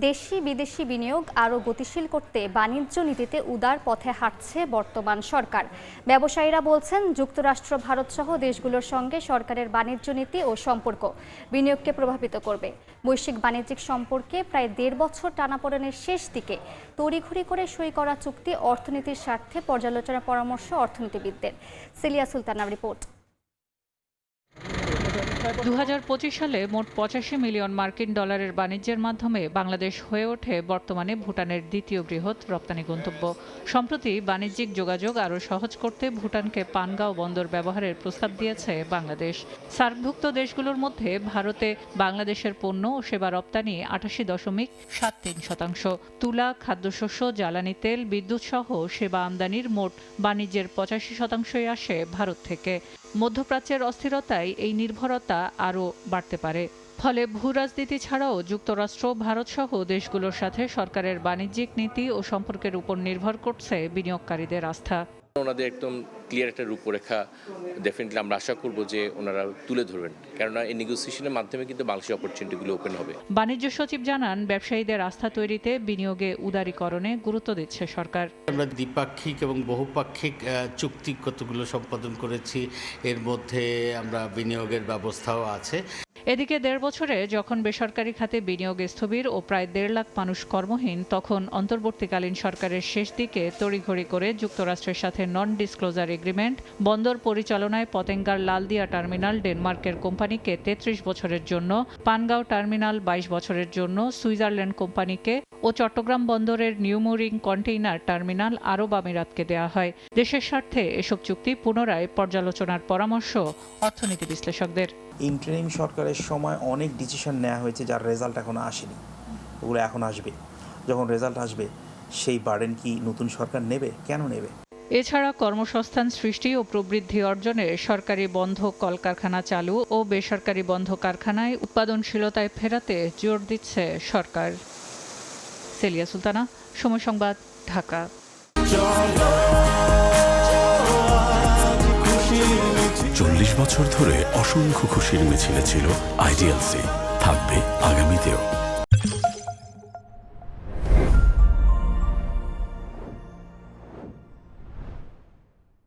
দেশি বিদেশি বিনিয়োগ আরও গতিশীল করতে বাণিজ্য নীতিতে উদার পথে হাঁটছে বর্তমান সরকার। ব্যবসায়ীরা বলছেন, যুক্তরাষ্ট্র, ভারত সহ দেশগুলোর সঙ্গে সরকারের বাণিজ্য নীতি ও সম্পর্ক বিনিয়োগকে প্রভাবিত করবে। বৈশ্বিক বাণিজ্যিক সম্পর্কে প্রায় ১.৫ বছর টানাপোড়েনের শেষ দিকে তড়িঘড়ি করে সই করা চুক্তি অর্থনীতির স্বার্থে পর্যালোচনা পরামর্শ অর্থনীতিবিদদের। Cilia সুলতানার report. ২০২৫ সালে মোট ৮৫ মিলিয়ন মার্কিন ডলারের বাণিজ্যের মাধ্যমে বাংলাদেশ হয়ে ওঠে বর্তমানে ভুটানের দ্বিতীয় বৃহৎ রপ্তানি গন্তব্য। সম্প্রতি বাণিজ্যিক যোগাযোগ আরও সহজ করতে ভুটানকে পানগাঁও বন্দর ব্যবহারের প্রস্তাব দিয়েছে বাংলাদেশ। সার্কভুক্ত দেশগুলোর মধ্যে ভারতে বাংলাদেশের পণ্য ও সেবা রপ্তানি ৮৮.৭৩%। তুলা, খাদ্যশস্য, জ্বালানি তেল, বিদ্যুৎ সহ সেবা আমদানির মোট বাণিজ্যের ৮৫%ই আসে ভারত থেকে। মধ্যপ্রাচ্যের অস্থিরতায় এই নির্ভরতা আরও বাড়তে পারে। ফলে ভূরাজনীতি ছাড়াও যুক্তরাষ্ট্র, ভারত সহ দেশগুলোর সাথে সরকারের বাণিজ্যিক নীতি ও সম্পর্কের উপর নির্ভর করছে বিনিয়োগকারীদের আস্থা। ওনাদের একদম ক্লিয়ার একটা রূপরেখা ডেফিনেটলি আমরা আশা করব যে ওনারা তুলে ধরবেন, কেননা এই নেগোসিয়েশনের মাধ্যমে কিন্তু বাংলাদেশের অপরচুনিটিগুলো ওপেন হবে। বাণিজ্য সচিব জানান, ব্যবসায়ীদের আস্থা তৈরিতে বিনিয়োগে উদারীকরণে গুরুত্ব দিচ্ছে সরকার। আমরা দ্বিপাক্ষিক এবং বহুপাক্ষিক চুক্তি কতগুলো সম্পাদন করেছি, এর মধ্যে আমরা বিনিয়োগের ব্যবস্থাও আছে। এদিকে ১.৫ বছরে যখন বেসরকারি খাতে বিনিয়োগ স্থবির ও প্রায় ১.৫ লাখ মানুষ কর্মহীন, তখন অন্তর্বর্তীকালীন সরকারের শেষ দিকে তড়িঘড়ি করে যুক্তরাষ্ট্রের সাথে নন ডিসক্লোজার এগ্রিমেন্ট, বন্দর পরিচালনায় পতেঙ্গার লালদিয়া টার্মিনাল ডেনমার্কের কোম্পানিকে ৩৩ বছরের জন্য, পানগাঁও টার্মিনাল ২২ বছরের জন্য সুইজারল্যান্ড কোম্পানিকে ও চট্টগ্রাম বন্দরের নিউমোরিং কন্টেইনার টার্মিনাল আরব আমিরাতকে দেওয়া হয়। দেশের স্বার্থে এসব চুক্তি পুনরায় পর্যালোচনার পরামর্শ অর্থনীতি বিশ্লেষকদের। ইন্টারিম সরকারের সময় অনেক ডিসিশন নেওয়া হয়েছে যার রেজাল্ট এখনো আসেনি, ওগুলো এখন আসবে। যখন রেজাল্ট আসবে সেই বার্ডেন কি নতুন সরকার নেবে? কেন নেবে? এছাড়া কর্মসংস্থান সৃষ্টি ও প্রবৃদ্ধি অর্জনে সরকারি বন্ধ কলকারখানা চালু ও বেসরকারি বন্ধ কারখানায় উৎপাদনশীলতায় ফেরাতে জোর দিচ্ছে সরকার। সেলিয়া সুলতানা, সময় সংবাদ, ঢাকা। ৪০ বছর ধরে অসংখ্য খুশির মিছিলে ছিল আইডিএলসি, থাকবে আগামীতেও।